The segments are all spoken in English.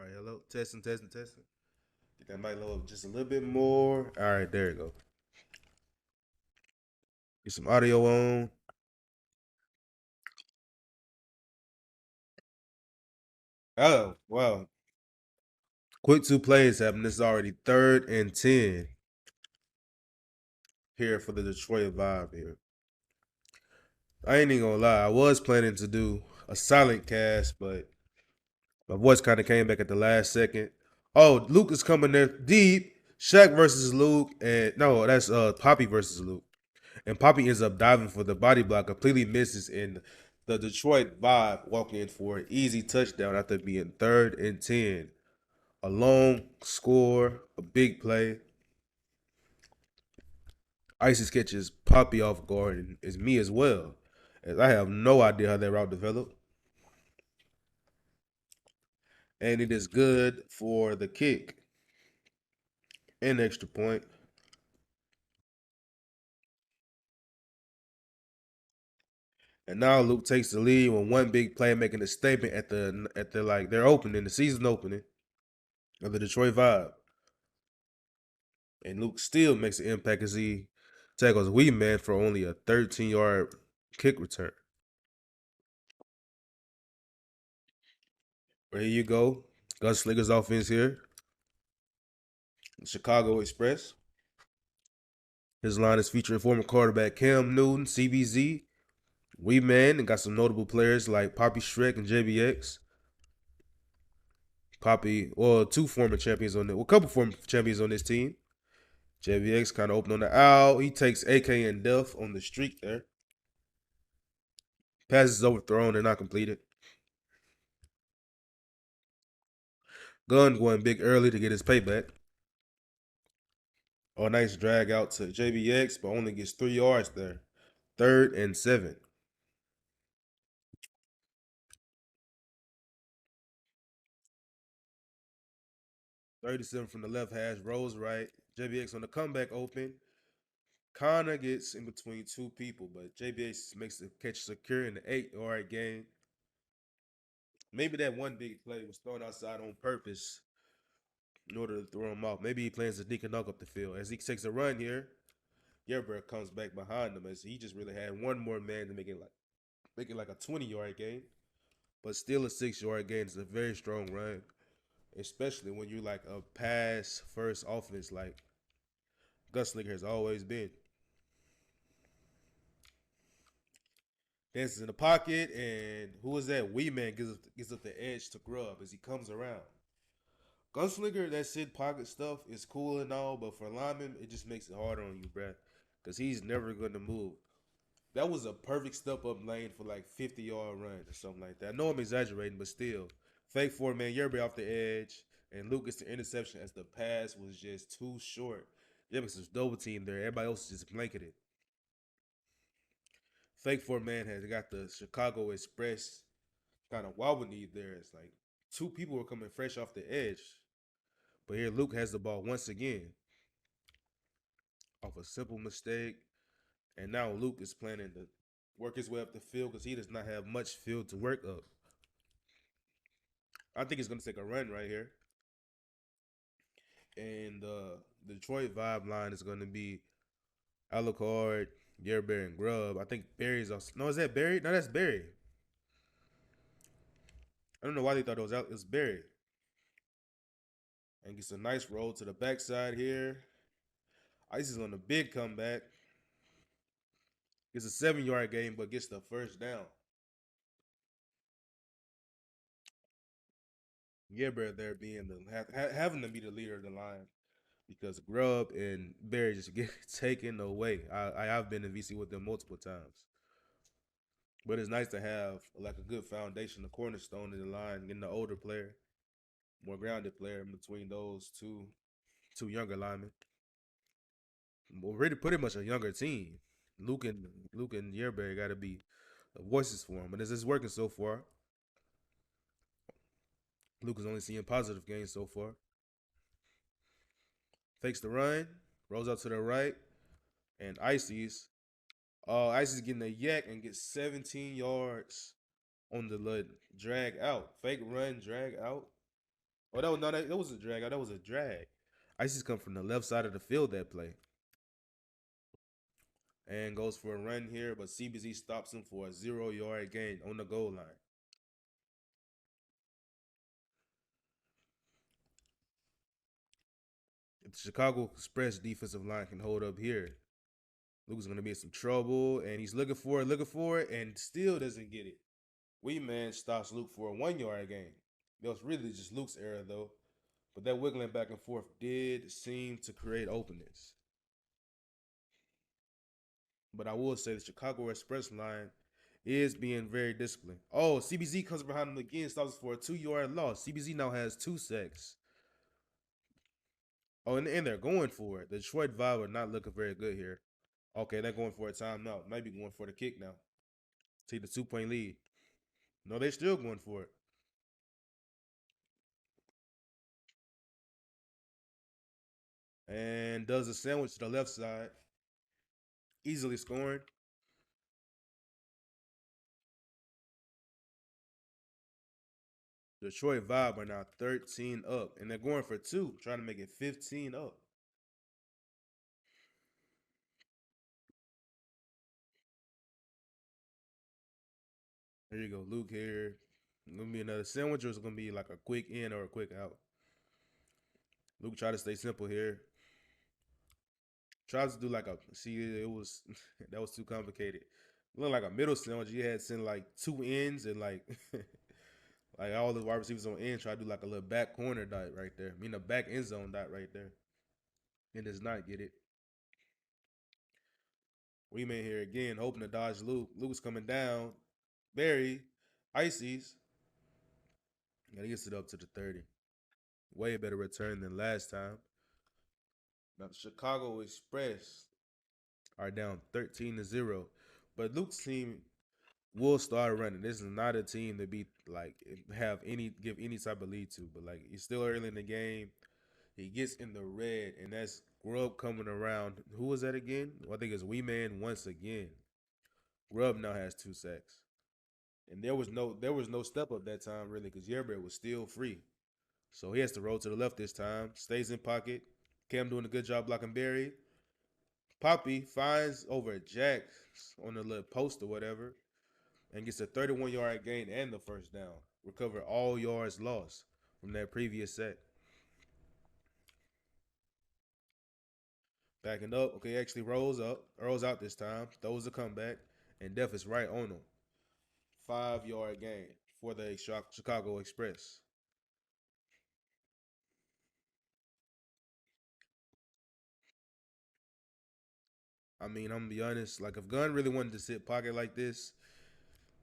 All right, hello. Testing. Get that mic low up just a little bit more. All right, there you go. Get some audio on. Oh, wow. Quick two plays happen. This is already 3rd and 10 here for the Detroit Vibe here. I ain't even gonna lie. I was planning to do a silent cast, but my voice kind of came back at the last second. Oh, Luke is coming there deep. Shaq versus Luke, and no, that's Poppy versus Luke. And Poppy ends up diving for the body block, completely misses, and the Detroit Vibe walking in for an easy touchdown after being 3rd and 10. A long score, a big play. Isis catches Poppy off guard, and it's me as well, as I have no idea how that route developed. And it is good for the kick. An extra point. And now Luke takes the lead with one big play, making a statement at the like their opening, the season opening of the Detroit Vibe. And Luke still makes an impact as he tackles Wee Man for only a 13-yard kick return. But here you go. Gunslinger's offense here. Chicago Express. His line is featuring former quarterback Cam Newton, CBZ, Wee Man, and got some notable players like Poppy Shrek and JBX. Poppy, well, two former champions on it. Well, a couple former champions on this team. JBX kind of open on the out. He takes AK and Duff on the streak there. Passes overthrown and not completed. Gunn going big early to get his payback. Oh, nice drag out to JBX, but only gets 3 yards there. 3rd and 7. 37 from the left hash, rolls right. JBX on the comeback open. Connor gets in between two people, but JBX makes the catch secure in the 8-yard gain. Maybe that one big play was thrown outside on purpose in order to throw him off. Maybe he plans to dink and dunk up the field. As he takes a run here, Yerberg comes back behind him as he just really had one more man to make it like a 20-yard gain. But still a 6-yard gain is a very strong run, especially when you're like a pass first offense like Gunslinger has always been. Dances in the pocket, and who is that? Wee Man gives up the edge to Grub as he comes around. Gunslinger, that sit pocket stuff is cool and all, but for lineman, it just makes it harder on you, bruh. Because he's never going to move. That was a perfect step up lane for like 50-yard run or something like that. I know I'm exaggerating, but still. Fake for man, Yerby off the edge, and Luke gets the interception as the pass was just too short. Jefferson was double team there. Everybody else just blanketed. Fake for man has got the Chicago Express kind of wobble need there. It's like two people were coming fresh off the edge. But here Luke has the ball once again off a simple mistake. And now Luke is planning to work his way up the field because he does not have much field to work up. I think he's going to take a run right here. And the Detroit vibe line is going to be Alucard, Yerberry, and Grubb. I think Barry's also. No, is that Barry? No, that's Barry. I don't know why they thought it was Barry. And gets a nice roll to the backside here. Ice is on a big comeback. Gets a 7-yard gain, but gets the first down. Yerberry there being having to be the leader of the line because Grubb and Barry just get taken away. I've been in VC with them multiple times. But it's nice to have like a good foundation, a cornerstone in the line, getting the older player, more grounded player in between those two younger linemen. Well, really pretty much a younger team. Luke and Yerberry got to be voices for him, but it's working so far. Luke is only seeing positive gains so far. Fakes the run, rolls out to the right, and Icy's getting a yak and gets 17 yards on the drag out. Fake run, drag out. Oh, that was no, that was a drag. Oh, that was a drag. Icy's come from the left side of the field that play. And goes for a run here, but CBZ stops him for a 0-yard gain on the goal line. If the Chicago Express defensive line can hold up here, Luke's gonna be in some trouble, and he's looking for it, and still doesn't get it. Wee Man stops Luke for a 1-yard gain. That was really just Luke's error though, but that wiggling back and forth did seem to create openings. But I will say the Chicago Express line is being very disciplined. Oh, CBZ comes behind him again, stops for a 2-yard loss. CBZ now has 2 sacks. Oh, and they're going for it. The Detroit Vibe are not looking very good here. Okay, they're going for a timeout. Maybe going for the kick now. Take the 2-point lead. No, they're still going for it. And does a sandwich to the left side. Easily scoring. Detroit Vibe are now 13 up. And they're going for 2, trying to make it 15 up. There you go, Luke here. Gonna be another sandwich, or it's gonna be like a quick in or a quick out. Luke try to stay simple here. Tries to do like a it was that was too complicated. Looked like a middle sandwich. You had sent like 2 ends and like like all the wide receivers on end try to do like a little back corner dot right there. I mean a back end zone dot right there. And does not get it. We made here again, hoping to dodge Luke. Luke's coming down. Barry, Ices. And he gets it up to the 30. Way better return than last time. Now the Chicago Express are down 13-0. But Luke's team will start running. This is not a team to be like give any type of lead to. But like it's still early in the game. He gets in the red, and that's Grub coming around. Who was that again? Well, I think it's Wee Man once again. Grub now has 2 sacks. And there was no step up that time really because Yerber was still free. So he has to roll to the left this time. Stays in pocket. Cam doing a good job blocking Barry. Poppy finds over Jack on the little post or whatever and gets a 31-yard gain and the first down. Recover all yards lost from that previous set. Backing up. Okay, actually rolls out this time. Throws a comeback. And Def is right on him. 5-yard gain for the Chicago Express. I mean, I'm gonna be honest. Like, if Gunn really wanted to sit pocket like this,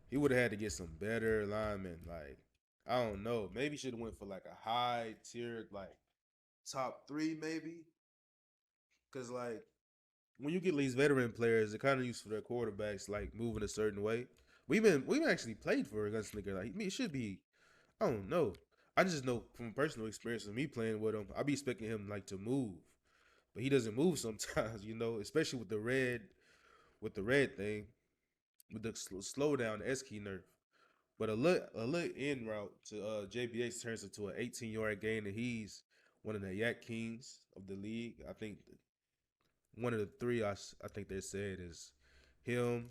he would have had to get some better linemen. Like, I don't know. Maybe should have went for like a high tiered, like top 3, maybe. Cause like when you get these veteran players, they're kind of used for their quarterbacks like moving a certain way. We've actually played for a gunslinger. Like, I mean, it should be. I don't know. I just know from personal experience of me playing with him, I be expecting him like to move, but he doesn't move sometimes. Especially with the red thing, with the slow down, the S key nerf. But a little in route to JBX turns into an 18-yard gain, and he's one of the Yak Kings of the league. I think one of the 3 I think they said is him,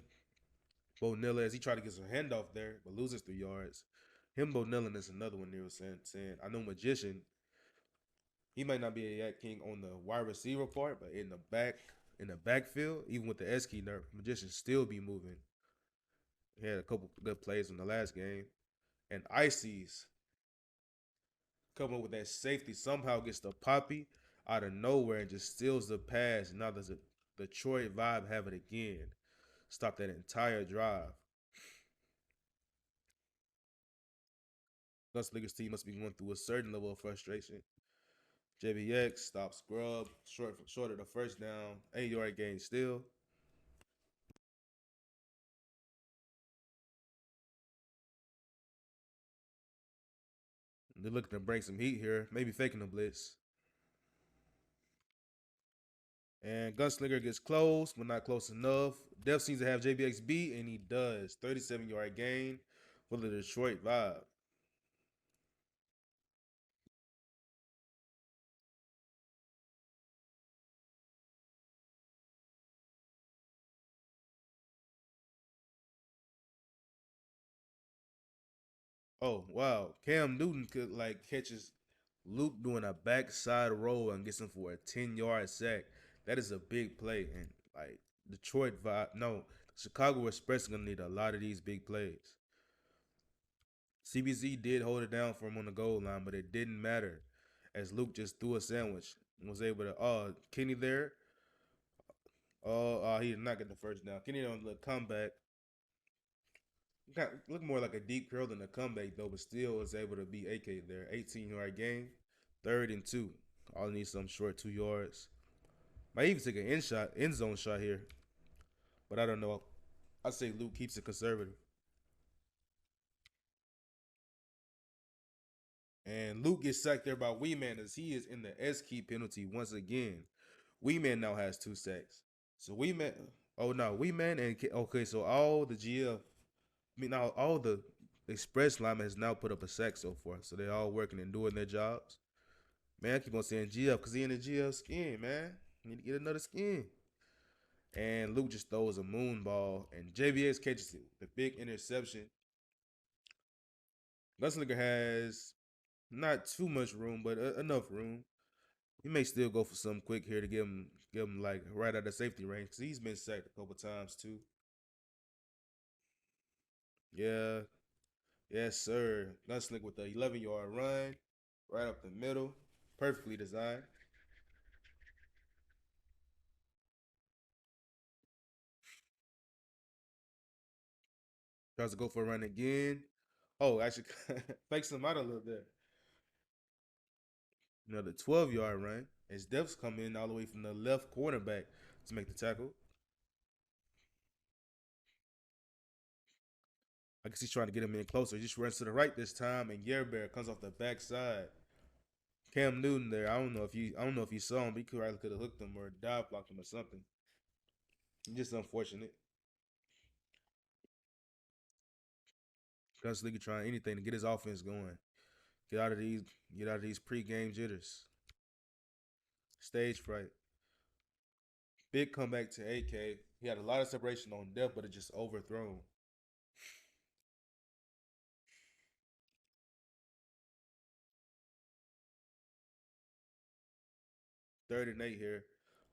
Bonilla, as he tried to get some handoff there, but loses 3 yards. Him, Bonilla, is another one they were saying. I know Magician, he might not be a Yak King on the wide receiver part, but in the backfield, even with the S key nerf, Magician still be moving. He had a couple good plays in the last game. And Ices coming up with that safety somehow gets the Poppy out of nowhere and just steals the pass. Now there's a Detroit Vibe have it again. Stop that entire drive. Gunslinger's team must be going through a certain level of frustration. JBX stops Grub short of the first down. 8-yard gain still. They're looking to bring some heat here, maybe faking the blitz. And Gunslinger gets close, but not close enough. Def seems to have JBX beat, and he does. 37-yard gain for the Detroit Vibe. Oh wow, Cam Newton could like catches Luke doing a backside roll and gets him for a 10-yard sack. That is a big play, and like Detroit vibe. No, Chicago Express is gonna need a lot of these big plays. CBZ did hold it down for him on the goal line, but it didn't matter as Luke just threw a sandwich and was able to. Kenny there. He did not get the first down. Kenny on the comeback. Got look more like a deep curl than a comeback though, but still was able to beat AK there. 18-yard gain, 3rd and 2. All need some short 2 yards. Might even take an end zone shot here, but I don't know. I say Luke keeps it conservative, and Luke gets sacked there by Weeman as he is in the S key penalty once again. Weeman now has 2 sacks. So Weeman, oh no, Weeman and okay, so all the GF, I mean now all the express linemen has now put up a sack so far, so they're all working and doing their jobs. Man, I keep on saying GF because he in the GF skin, man. Need to get another skin. And Luke just throws a moon ball, and JBS catches it. The big interception. Gunslinger has not too much room, but enough room. He may still go for something quick here to give him like right out of safety range because he's been sacked a couple times too. Yeah, yes sir. Gunslinger with the 11-yard run, right up the middle, perfectly designed. Tries to go for a run again. Oh, actually, fakes him out a little bit. Another 12-yard run as Def's come in all the way from the left cornerback to make the tackle. I guess he's trying to get him in closer. He just runs to the right this time, and Yerbear comes off the backside. Cam Newton there. I don't know if you saw him, but he could have hooked him or dive blocked him or something. Just unfortunate. Gunslinger trying anything to get his offense going. Get out of these pre-game jitters. Stage fright. Big comeback to AK. He had a lot of separation on Def, but it just overthrown. 3rd and 8 here.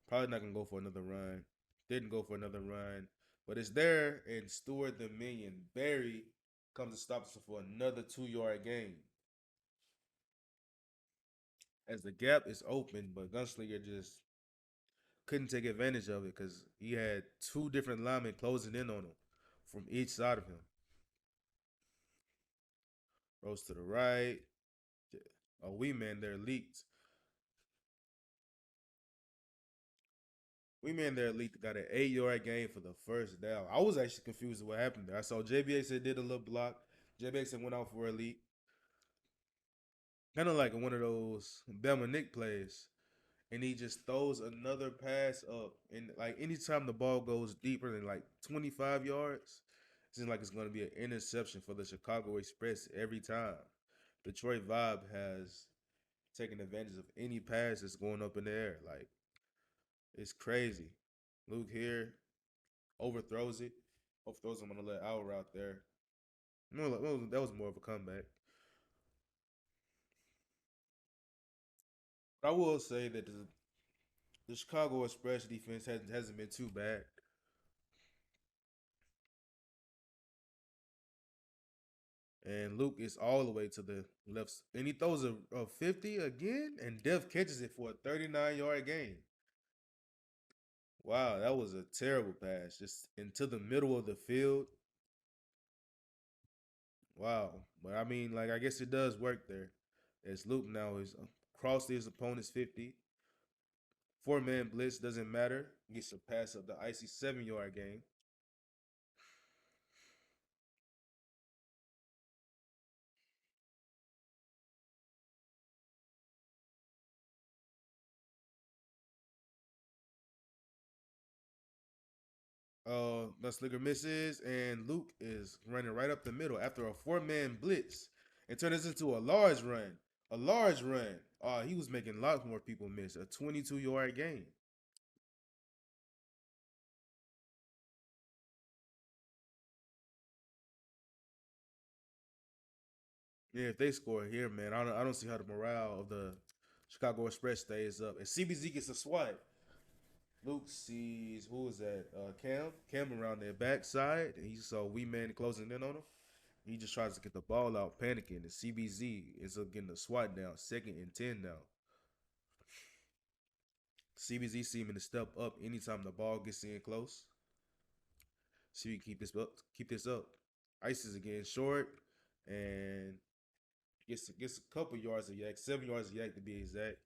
Probably not gonna go for another run. Didn't go for another run, but it's there. And Stewart the Minion Barry comes to stop us for another 2-yard gain. As the gap is open, but Gunslinger just couldn't take advantage of it because he had two different linemen closing in on him from each side of him. Rose to the right. A wee man there leaked. We man there leaked got an 8-yard gain for the first down. I was actually confused with what happened there. I saw JBX said did a little block. JBX went out for a leap. Kind of like one of those Bama Nick plays. And he just throws another pass up. And like anytime the ball goes deeper than like 25 yards, it seems like it's going to be an interception for the Chicago Express every time. Detroit Vibe has taken advantage of any pass that's going up in the air. Like, it's crazy. Luke here overthrows it. Overthrows him on the little out route there. No, that was more of a comeback. But I will say that the Chicago Express defense hasn't been too bad. And Luke is all the way to the left. And he throws a 50 again, and Def catches it for a 39-yard gain. Wow, that was a terrible pass. Just into the middle of the field. Wow. But I mean, like, I guess it does work there. As Luke now is across his opponent's 50. 4-man blitz doesn't matter. Gets a pass of the icy 7-yard gain. Gunslinger misses, and Luke is running right up the middle after a 4-man blitz and turns this into a large run. A large run. He was making lots more people miss. A 22-yard gain. Yeah, if they score here, man, I don't see how the morale of the Chicago Express stays up. And CBZ gets a swipe. Luke sees who is that? Cam around their backside, and he saw Wee Man closing in on him. He just tries to get the ball out, panicking, and CBZ ends up getting the swat down, 2nd and 10 now. CBZ seeming to step up anytime the ball gets in close. See if we keep this up. Keep this up. Ice is again short, and gets a couple yards of yak, 7 yards of yak to be exact,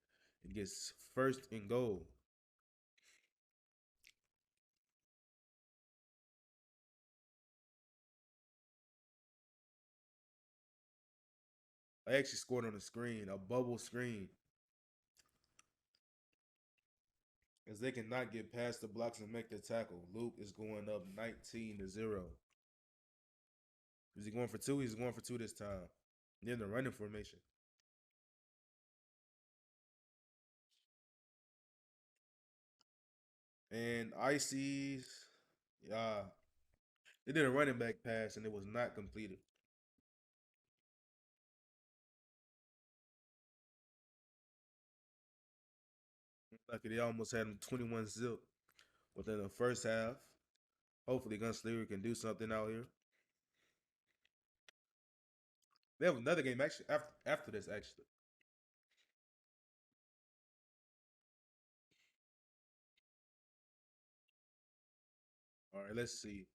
and gets first and goal. I actually scored on the screen, a bubble screen, as they cannot get past the blocks and make the tackle. Luke is going up 19-0. Is he going for two? He's going for two this time. In the running formation. And Icy's, yeah, they did a running back pass and it was not completed. Like they almost had him 21 zip within the first half. Hopefully, Gunslinger can do something out here. They have another game actually after this actually. All right, let's see.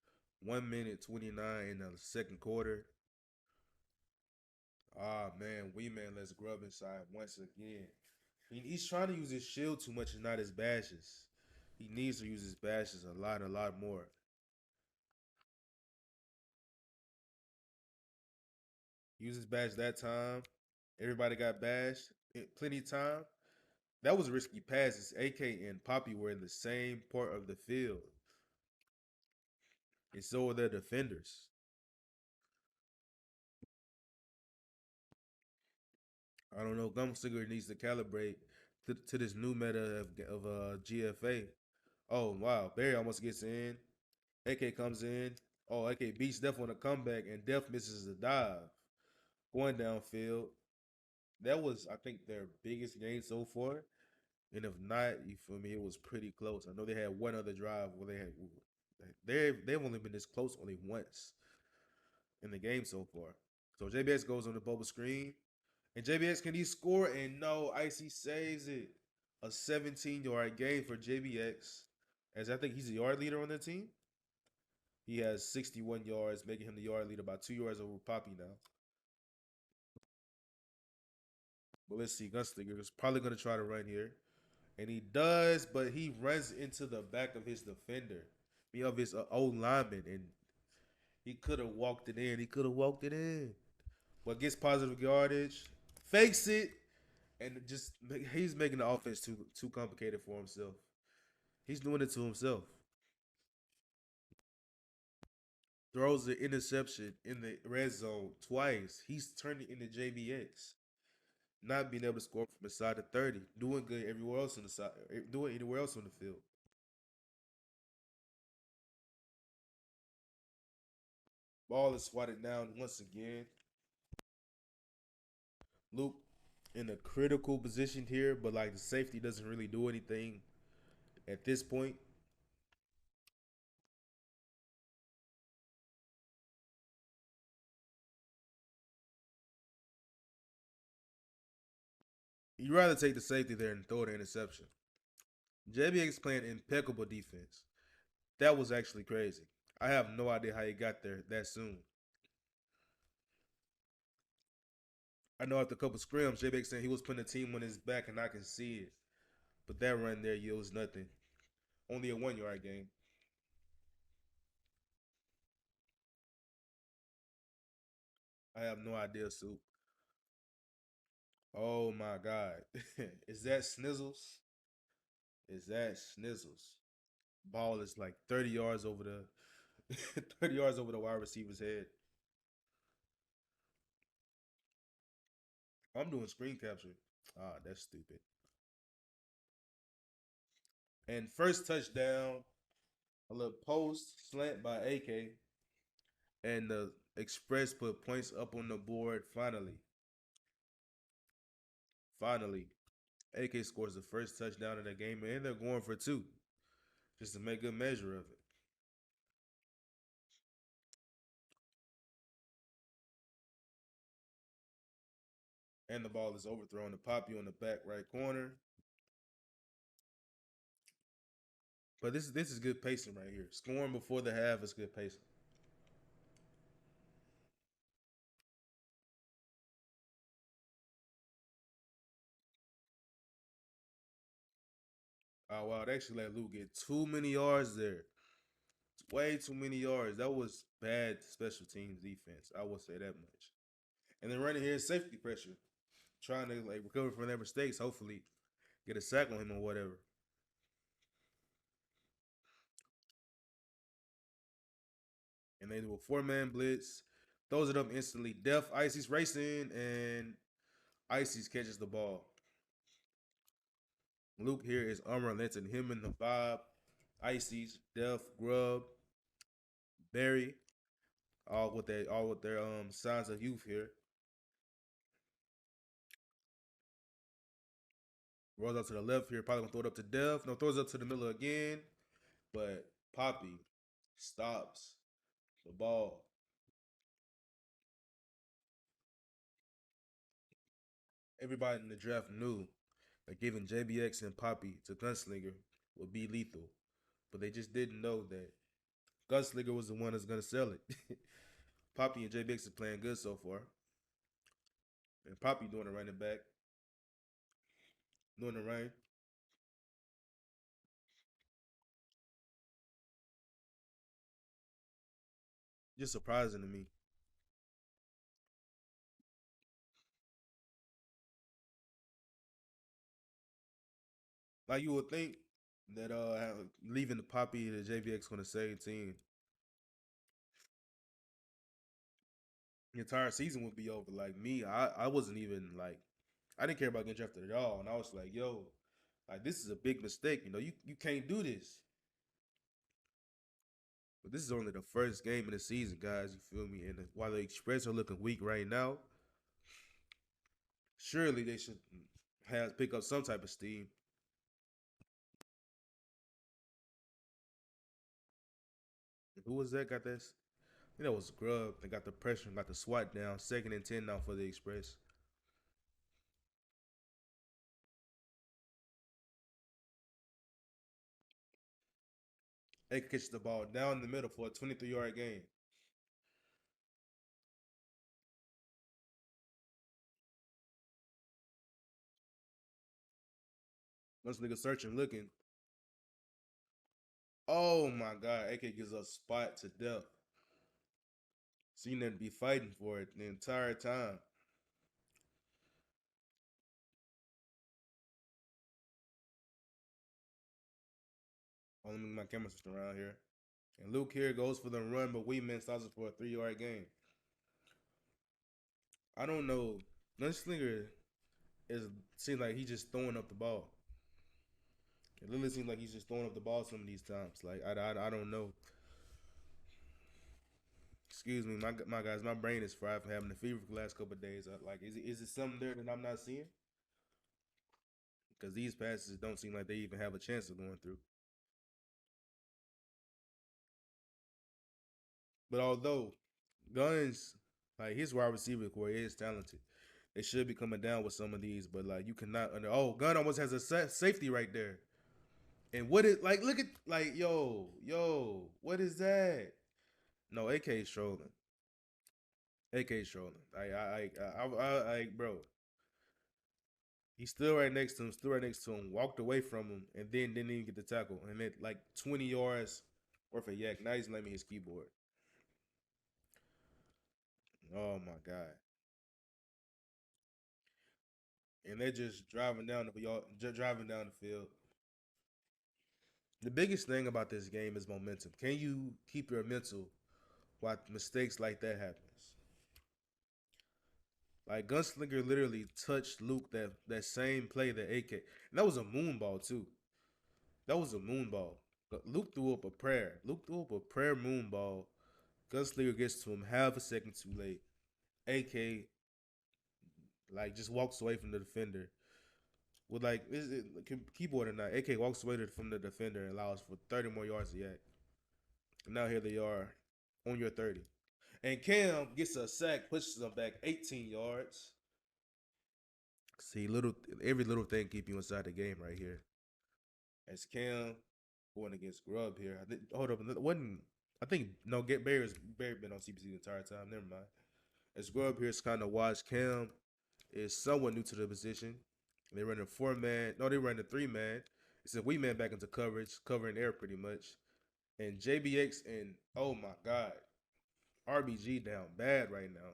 1 minute 29 in the second quarter. Ah man, Wee Man lets Grub inside once again. He's trying to use his shield too much and not his bashes. He needs to use his bashes a lot more. Use his bash that time. Everybody got bashed. Plenty of time. That was risky passes. AK and Poppy were in the same part of the field. And so were their defenders. I don't know. Gumsinger needs to calibrate to this new meta of GFA. Oh wow, Barry almost gets in. AK comes in. Oh, AK beats Def on a comeback, and Def misses a dive going downfield. That was, I think, their biggest game so far. And if not, you feel me, it was pretty close. I know they had one other drive where they've only been this close only once in the game so far. So JBX goes on the bubble screen. And JBX, can he score? And no, Icy saves it. A 17-yard game for JBX. As I think he's a yard leader on the team. He has 61 yards, making him the yard leader by 2 yards over Poppy now. But let's see. Gunslinger is probably going to try to run here. And he does, but he runs into the back of his defender. Of his old lineman. And he could have walked it in. He could have walked it in. But gets positive yardage. Fakes it. And just he's making the offense too complicated for himself. He's doing it to himself. Throws the interception in the red zone twice. He's turned it into JBX. Not being able to score from inside the 30. Doing good everywhere else on the side. Doing anywhere else on the field. Ball is swatted down once again. Luke in a critical position here, but like the safety doesn't really do anything at this point. You'd rather take the safety there and throw the interception. JBX playing impeccable defense. That was actually crazy. I have no idea how he got there that soon. I know after a couple scrims, JBX saying he was putting the team on his back, and I can see it. But that run there yields nothing. Only a 1 yard game. I have no idea, Soup. Oh my God. Is that Snizzles? Is that Snizzles? Ball is like 30 yards over the 30 yards over the wide receiver's head. I'm doing screen capture. Ah, that's stupid. And first touchdown, a little post slant by AK, and the Express put points up on the board. Finally. Finally. AK scores the first touchdown of the game, and they're going for two just to make a measure of it. And the ball is overthrown to Poppy on the back right corner. But this is good pacing right here. Scoring before the half is good pacing. Oh wow, they actually let Luke get too many yards there. Way too many yards. That was bad special teams defense. I will say that much. And then running here is safety pressure, trying to like recover from their mistakes. Hopefully, get a sack on him or whatever. And they do a 4-man blitz, throws it up instantly. Def Icy's racing, and Icy's catches the ball. Luke here is unrelenting. Him and the Bob, Icy's, Def, Grub, Barry, all with their signs of youth here. Rolls out to the left here, probably gonna throw it up to Def. No, throws it up to the middle again, but Poppy stops the ball. Everybody in the draft knew that giving JBX and Poppy to Gunslinger would be lethal, but they just didn't know that Gunslinger was the one that's gonna sell it. Poppy and JBX are playing good so far, and Poppy doing the running back, doing the rain. Just surprising to me. Like you would think that leaving the Poppy and the JBX on the same team, the entire season would be over. Like me, I wasn't even like I didn't care about getting drafted at all, and I was like, yo, like this is a big mistake. You know, you can't do this. But this is only the first game of the season, guys. You feel me? And while the Express are looking weak right now, surely they should have pick up some type of steam. Who was that? Got this? I think that was Grub. They got the pressure, got the SWAT down. 2nd and 10 now for the Express. They catch the ball down the middle for a 23-yard gain. Once nigga searching, looking. Oh my God, AK gives a spot to death. Seen them be fighting for it the entire time. Oh, let me get my camera system around here. And Luke here goes for the run, but Weedman stops it for a 3-yard gain. I don't know. Gunslinger is seems like he's just throwing up the ball. It literally seems like he's just throwing up the ball some of these times. Like I don't know. Excuse me, my guys, my brain is fried from having a fever for the last couple of days. Like, is it something there that I'm not seeing? Because these passes don't seem like they even have a chance of going through. But although Guns, like his wide receiver core is talented, they should be coming down with some of these. But like you cannot under. Oh, Gun almost has a safety right there. And what is like? Look at like yo, what is that? No, AK is trolling. AK is trolling. Bro. He's still right next to him. Still right next to him. Walked away from him, and then didn't even get the tackle. And then like 20 yards worth of yak. Now he's letting me his keyboard. Oh my God. And they're just driving down the y'all driving down the field. The biggest thing about this game is momentum. Can you keep your mental while mistakes like that happens? Like Gunslinger literally touched Luke that same play that AK. And that was a moon ball too. That was a moon ball. Luke threw up a prayer. Luke threw up a prayer moon ball Gunslinger gets to him half a second too late. AK like just walks away from the defender with like is it keyboard or not? AK walks away from the defender and allows for 30 more yards to yak. And now here they are on your 30. And Cam gets a sack, pushes them back 18 yards. See, every little thing keep you inside the game right here. As Cam going against Grubb here. Hold up, wasn't I think no get Barry been on CBC the entire time. Never mind. As Grubb here's kind of watched Cam is somewhat new to the position. They run a 4-man. No, they run a 3-man. It's a we man back into coverage, covering air pretty much. And JBX and oh my God, RBG down bad right now.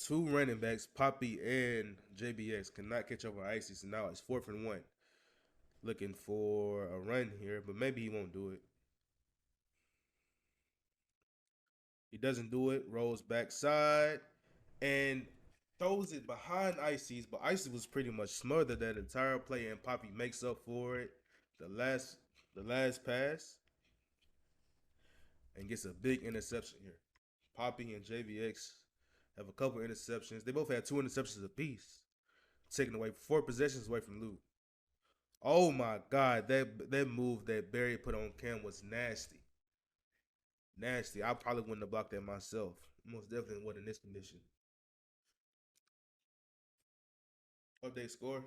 Two running backs, Poppy and JBX, cannot catch up with Icy, so now it's 4th and 1. Looking for a run here, but maybe he won't do it. He doesn't do it, rolls backside, and throws it behind Icy's, but Icy was pretty much smothered that entire play, and Poppy makes up for it the last pass and gets a big interception here. Poppy and JBX have a couple interceptions. They both had 2 interceptions apiece, taking away 4 possessions away from Luke. Oh my God, that move that Barry put on Cam was nasty. Nasty. I probably wouldn't have blocked that myself. Most definitely would in this condition. Update score.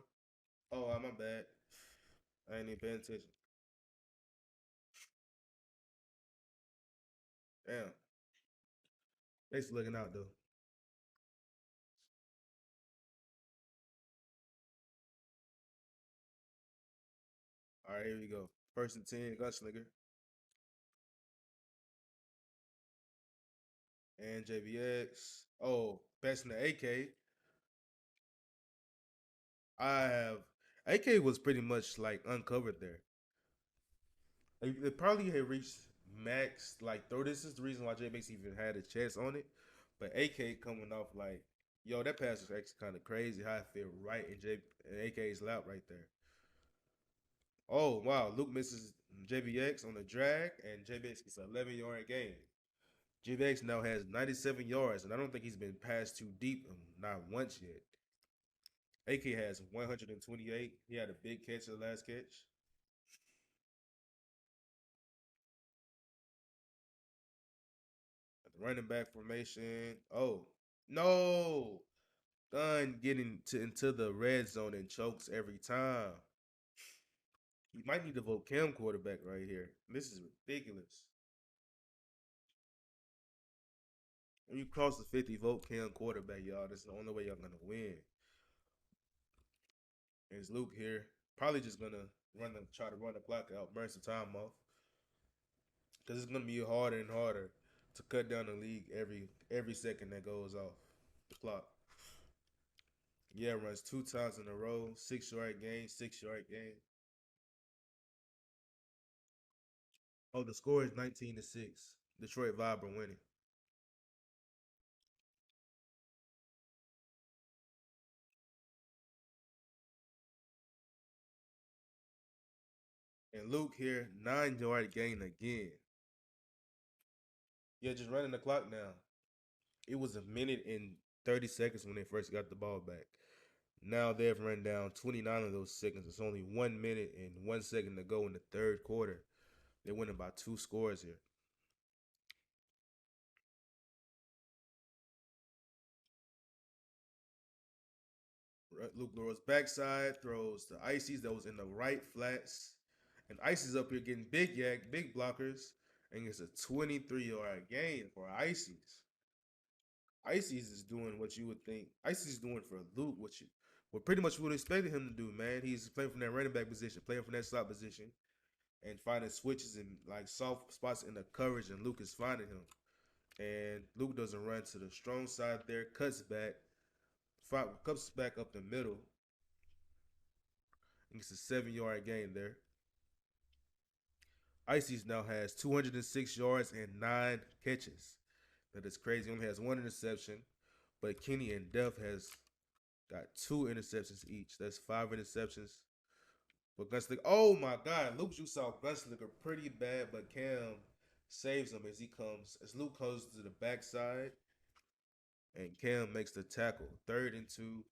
Oh, my bad. I ain't even paying attention. Damn. Thanks for looking out though. All right, here we go. 1st and 10, Gunslinger. And JBX. Oh, passing the AK. I have AK was pretty much like uncovered there. It probably had reached max like throw. This is the reason why JBX even had a chance on it. But AK coming off like, yo, that pass was actually kind of crazy. How I feel right in AK's lap right there. Oh wow, Luke misses JBX on the drag, and JBX gets an 11-yard gain. JBX now has 97 yards, and I don't think he's been passed too deep, not once yet. AK has 128. He had a big catch the last catch. At the running back formation. Oh no! Gunn getting into the red zone and chokes every time. He might need to vote Cam quarterback right here. This is ridiculous. When you cross the 50, vote Cam quarterback, y'all. That's the only way y'all gonna win. And it's Luke here. Probably just gonna try to run the clock out, burn some time off. Because it's gonna be harder and harder to cut down the league every second that goes off the clock. Yeah, runs 2 times in a row, 6-yard gain, 6-yard gain. Oh, the score is 19-6. Detroit Vibe are winning. And Luke here, 9-yard gain again. Yeah, just running the clock now. It was a minute and 30 seconds when they first got the ball back. Now they've run down 29 of those seconds. It's only 1 minute and 1 second to go in the third quarter. They're winning by 2 scores here. Luke Laura's backside throws to Icy's that was in the right flats. And Icy's up here getting big yak, big blockers. And it's a 23-yard gain for Icy's. Icy's is doing what you would think. Icy's doing for Luke what pretty much would expect him to do, man. He's playing from that running back position, playing from that slot position, and finding switches and like soft spots in the coverage, and Luke is finding him. And Luke doesn't run to the strong side there, cuts back up the middle, and gets a 7-yard gain there. Icy's now has 206 yards and 9 catches. That is crazy. He only has 1 interception, but Kenny and Duff has got 2 interceptions each. That's 5 interceptions. But Gunslinger, oh my God, Luke, you saw Gunslinger pretty bad, but Cam saves him as Luke comes to the backside, and Cam makes the tackle. 3rd and 2,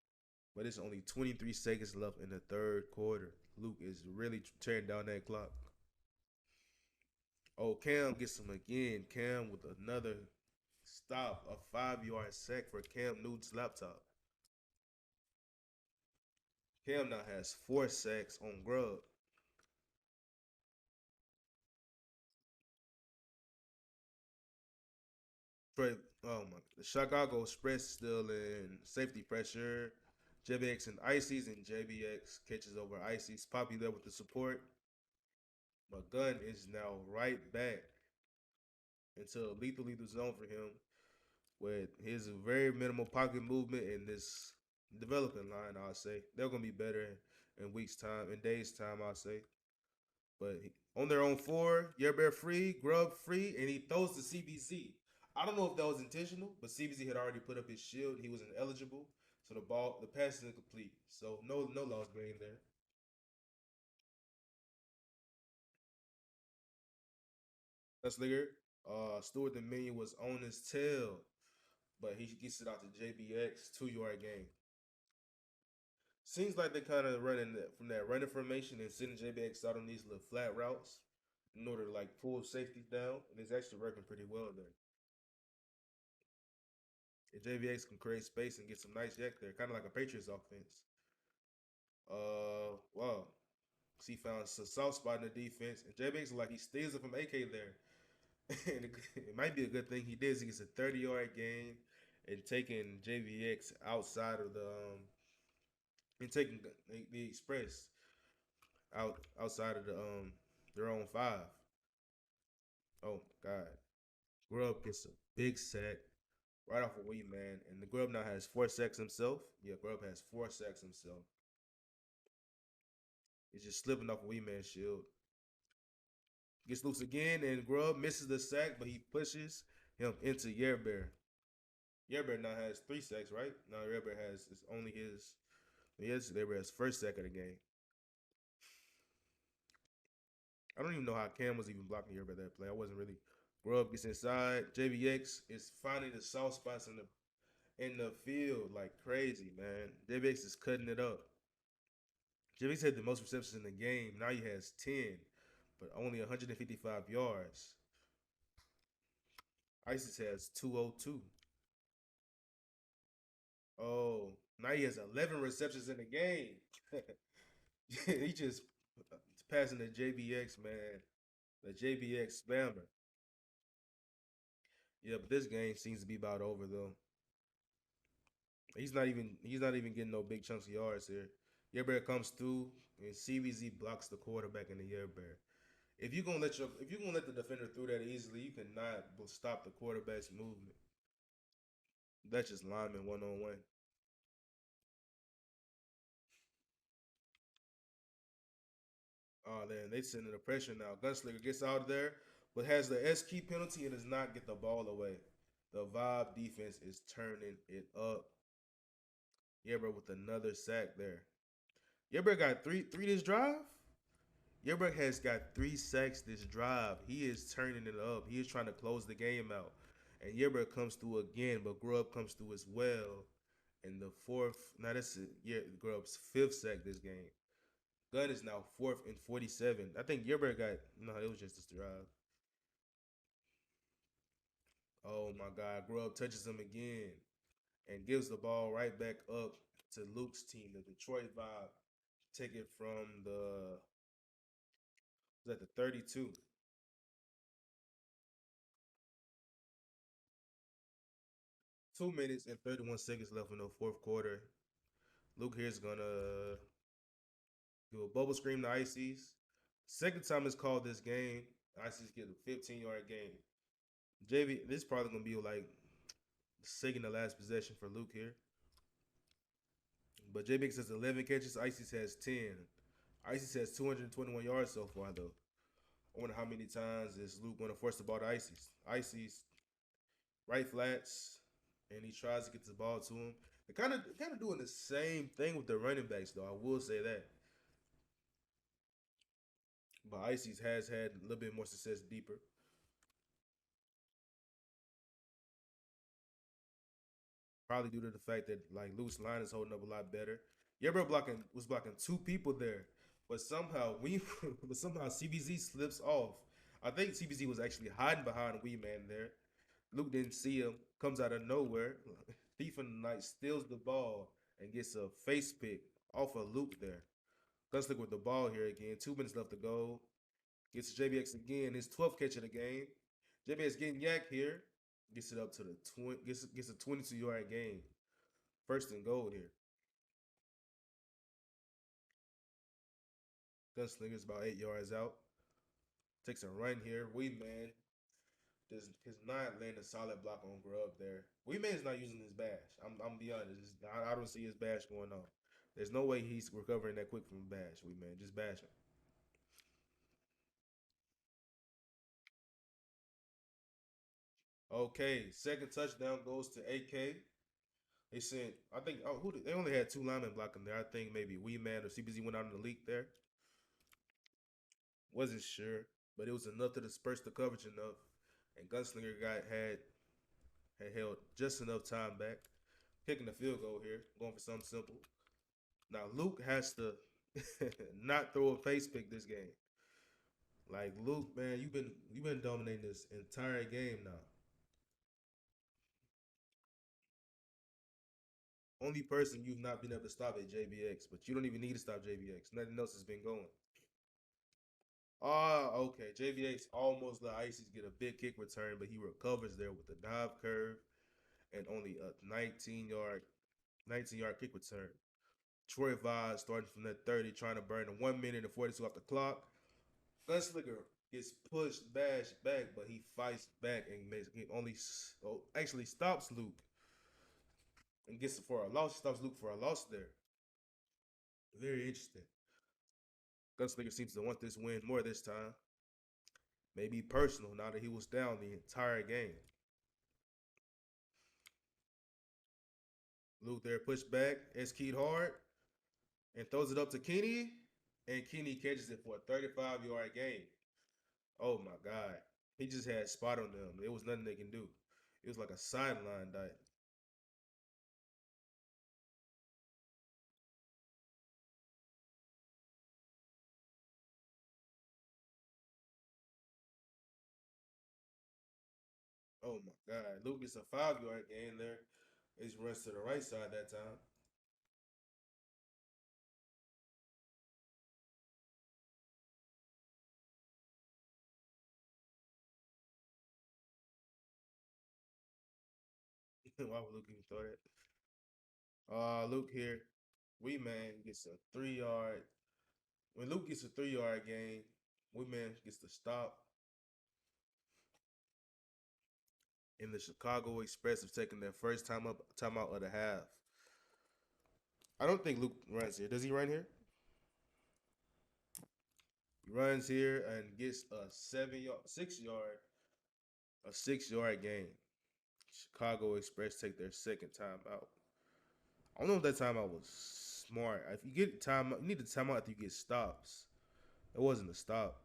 but it's only 23 seconds left in the third quarter. Luke is really tearing down that clock. Oh, Cam gets him again. Cam with another stop, a 5-yard sack for Cam Newton's laptop. Cam now has 4 sacks on Grub. Trey, oh my, the Chicago Express still in safety pressure. JBX and Icy's, and JBX catches over Icy's. Poppy there with the support. But Gunn is now right back into a lethal zone for him with his very minimal pocket movement in this developing line. I'll say they're gonna be better in weeks time, in days time. I'll say, but on their own 4, Yerbear free, Grub free, and he throws to CBZ. I don't know if that was intentional, but CBZ had already put up his shield. He was ineligible, so the pass is incomplete. So no loss green there. That's Ligger. Stewart the Minion was on his tail, but he gets it out to JBX, 2-yard gain. Seems like they're kind of running from that running formation and sending JBX out on these little flat routes in order to like pull safeties down, and it's actually working pretty well there. If JBX can create space and get some nice yak there, kind of like a Patriots offense. Wow. He found some soft spot in the defense, and JBX like he steals it from AK there. And it might be a good thing he did. He gets a 30-yard gain and taking JBX outside of the and taking the Express outside of their own 5. Oh my God. Grub gets a big sack right off of Wee Man, and the Grub now has 4 sacks himself. Yeah, Grub has 4 sacks himself. He's just slipping off of Wee Man's shield. Gets loose again, and Grub misses the sack, but he pushes him into Yerbear. Yerbear now has 3 sacks, right? Now Yerbear has it's only his. Yes, Yerbear has first sack of the game. I don't even know how Cam was even blocking Yerbear that play. I wasn't really. Grub gets inside. JBX is finding the soft spots in the field like crazy, man. JBX is cutting it up. JBX had the most receptions in the game. Now he has 10, but only 155 yards. ISIS has 202. Oh, now he has 11 receptions in the game. He just passing the JBX, man. The JBX spammer. Yeah, but this game seems to be about over though. He's not even getting no big chunks of yards here. Yerbear comes through and CBZ blocks the quarterback in the Yerbear. If you're gonna let the defender through that easily, you cannot stop the quarterback's movement. That's just lineman 1-on-1. Oh, then they sending the pressure now. Gunslinger gets out of there, but has the S key penalty and does not get the ball away. The Vibe defense is turning it up. Yerber with another sack there. Yerber got three this drive. Yerber has got 3 sacks this drive. He is turning it up. He is trying to close the game out. And Yerber comes through again, but Grub comes through as well. And the fourth, now that's Grub's 5th sack this game. Gunn is now 4th and 47. I think Yerber got, no, it was just this drive. Oh my God, Grub touches him again and gives the ball right back up to Luke's team, the Detroit Vibe. Take it from was at the 32. 2 minutes and 31 seconds left in the fourth quarter. Luke here's gonna do a bubble screen to Ices. Second time it's called this game. Ices get a 15-yard gain. JV, this is probably gonna be like second to last possession for Luke here. But JBX has 11 catches. Ices has 10. Ices has 221 yards so far though. I wonder how many times is Luke gonna force the ball to Ices. Ices right flats, and he tries to get the ball to him. They're kind of doing the same thing with the running backs, though. I will say that. But Ices has had a little bit more success deeper. probably due to the fact that like Luke's line is holding up a lot better. Yebro was blocking two people there, but somehow we but somehow CBZ slips off. I think CBZ was actually hiding behind Wee Man there. Luke didn't see him, comes out of nowhere. Thief in the Night steals the ball and gets a face pick off of Luke there. Gunslinger with the ball here again. 2 minutes left to go. Gets to JBX again. His 12th catch of the game. JBX getting yak here. Gets it up to the 20. Gets a 22-yard gain. First and goal here. Gunslinger's about 8 yards out. Takes a run here. Wee Man his not laying a solid block on Grub there. Wee Man's not using his bash. I'm be honest. I don't see his bash going on. There's no way he's recovering that quick from bash. Wee Man just bash him. Okay, second touchdown goes to AK. They sent, I think, they only had two linemen blocking there. I think maybe Wee Man or CBZ went out in the leak there. Wasn't sure, but it was enough to disperse the coverage enough, and Gunslinger had held just enough time back, kicking the field goal here, going for something simple. Now Luke has to not throw a face pick this game. Like Luke, man, you've been dominating this entire game now. Only person you've not been able to stop is JBX, but you don't even need to stop JBX. Nothing else has been going. Ah, okay. JBX almost let Ices get a big kick return, but he recovers there with the dive curve and only a 19-yard kick return. Troy Vaz starting from that 30, trying to burn the 1 minute and 42 off the clock. Gunslinger gets pushed, bashed back, but he fights back and actually stops Luke and gets it for a loss. Stops Luke for a loss there. Very interesting. Gunslinger seems to want this win more this time. Maybe personal now that he was down the entire game. Luke there pushed back, keyed hard, and throws it up to Kenny, and Kenny catches it for a 35-yard gain. Oh my God. He just had spot on them. There was nothing they can do. It was like a sideline dive. Oh my God. Luke gets a 5-yard gain there. He just runs to the right side that time. Why would Luke even throw that? Luke here. Wee Man gets a 3-yard. When Luke gets a 3-yard gain, Wee Man gets the stop. And the Chicago Express have taken their first timeout of the half. I don't think Luke runs here. Does he run here? He runs here and gets a 6-yard gain. Chicago Express take their second timeout. I don't know if that timeout was smart. If you get time, you need to timeout after you get stops. It wasn't a stop.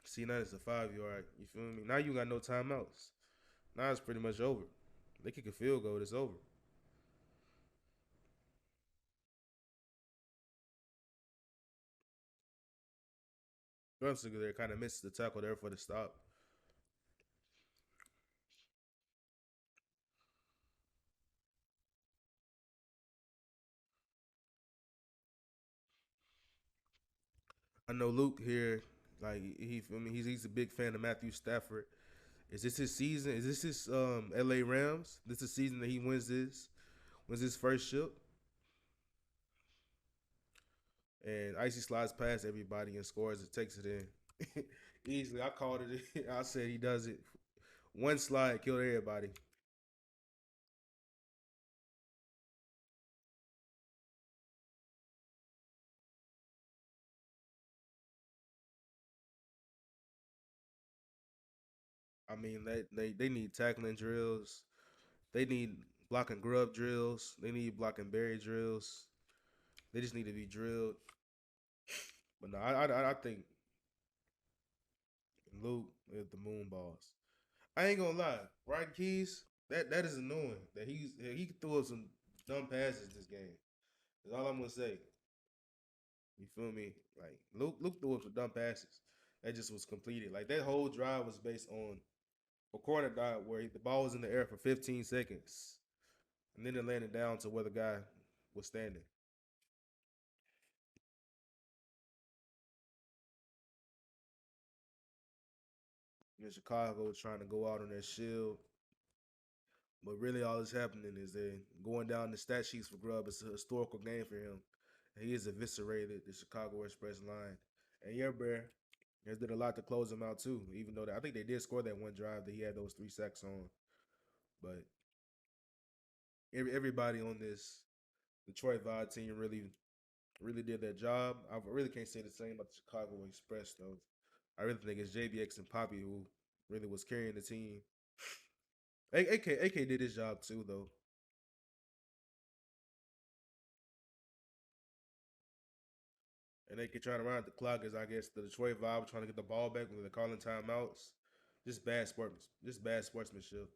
See, now it's a 5-yard. You feel me? Now you got no timeouts. Now it's pretty much over. They kick a field goal, it's over. Gunslinger there kind of misses the tackle there for the stop. I know Luke here, like he feel me. He's a big fan of Matthew Stafford. Is this his season? Is this his LA Rams? This is the season that he wins his first ship. And Icy slides past everybody and scores and takes it in. Easily. I called it. I said he does it. One slide killed everybody. I mean, they need tackling drills. They need blocking grub drills. They need blocking berry drills. They just need to be drilled. But no, I think Luke is the moon boss. I ain't gonna lie. Ryan Keys, That is annoying. That he threw up some dumb passes this game. That's all I'm gonna say. You feel me? Like Luke threw up some dumb passes. That just was completed. Like that whole drive was based on a corner dive where the ball was in the air for 15 seconds, and then it landed down to where the guy was standing. And Chicago was trying to go out on their shield, but really all that's happening is they going down the stat sheets for Grubb. It's a historical game for him. And he has eviscerated the Chicago Express line. And yeah, Bear has did a lot to close him out too. Even though I think they did score that one drive that he had those 3 sacks on, but everybody on this Detroit Vibe team really did their job. I really can't say the same about the Chicago Express though. I really think it's JBX and Poppy who really was carrying the team. AK did his job too though. And they keep trying to run the clock as I guess the Detroit Vibe trying to get the ball back when they're calling timeouts. Just bad sportsmanship.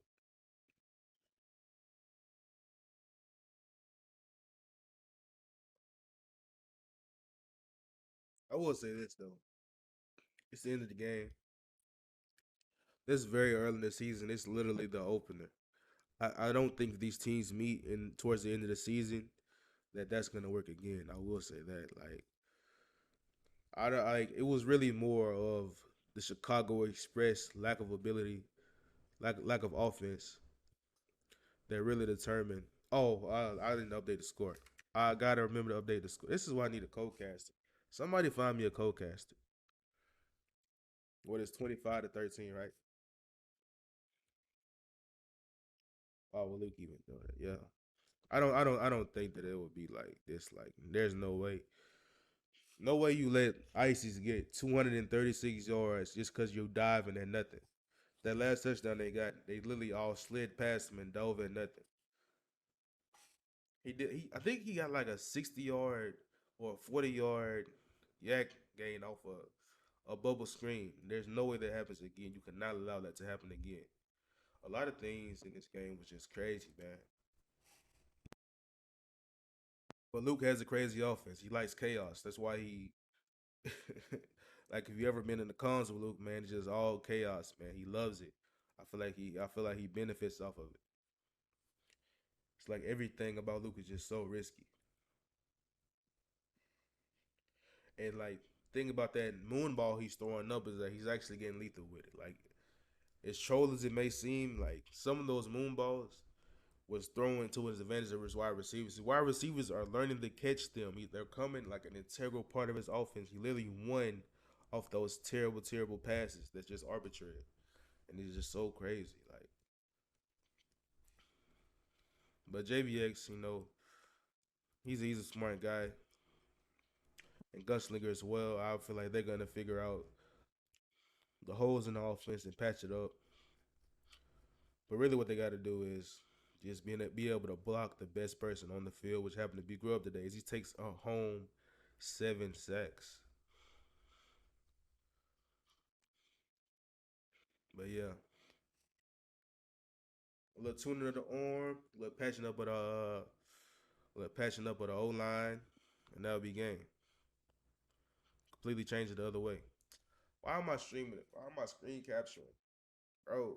I will say this though. It's the end of the game. This is very early in the season. It's literally the opener. I don't think these teams meet in towards the end of the season that's gonna work again. I will say that. Like I don't like it was really more of the Chicago Express lack of ability, lack of offense that really determined. Oh, I didn't update the score. I gotta remember to update the score. This is why I need a co-caster. Somebody find me a co-caster. What is 25-13, right? Oh, well, Luke even doing it. Yeah, I don't think that it would be like this. Like, there's no way. No way you let Ices get 236 yards just because you diving at nothing. That last touchdown they got, they literally all slid past him and dove at nothing. He did. I think he got like a 60 yard or a 40 yard yak gain off a bubble screen. There's no way that happens again. You cannot allow that to happen again. A lot of things in this game was just crazy, man. But Luke has a crazy offense. He likes chaos. That's why he like if you ever been in the cons with Luke, man, it's just all chaos, man. He loves it. I feel like he benefits off of it. It's like everything about Luke is just so risky. And like thing about that moon ball he's throwing up is that he's actually getting lethal with it. Like as troll as it may seem, like some of those moon balls was thrown to his advantage of his wide receivers. His wide receivers are learning to catch them. They're coming like an integral part of his offense. He literally won off those terrible, terrible passes that's just arbitrary. And it's just so crazy. Like, but JVX, he's a smart guy and gunslinger as well. I feel like they're gonna figure out the holes in the offense and patch it up. But really, what they got to do is just be able to block the best person on the field, which happened to be Grub today. As he takes a home 7 sacks. But yeah, a little tuning of the arm, a little patching up with the O line, and that'll be game. Completely change it the other way. Why am I streaming it? Why am I screen capturing, bro?